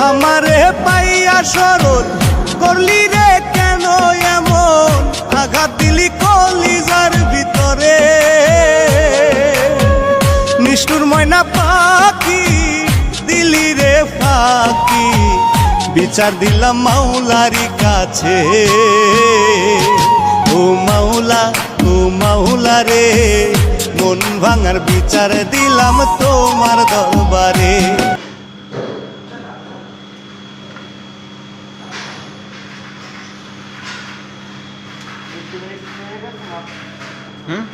আমারে পাইয়া সরল করলি রে কেন এমন, আঘাত দিলি কলিজার ভিতরে। নিষ্ঠুর ময়না পাখি দিলি রে ফাঁকি, বিচার দিলাম মাওলারি কাছে। ও মাওলা, ও মাওলা রে, মন ভাঙার বিচার দিলাম তোমার দরবারে। হুম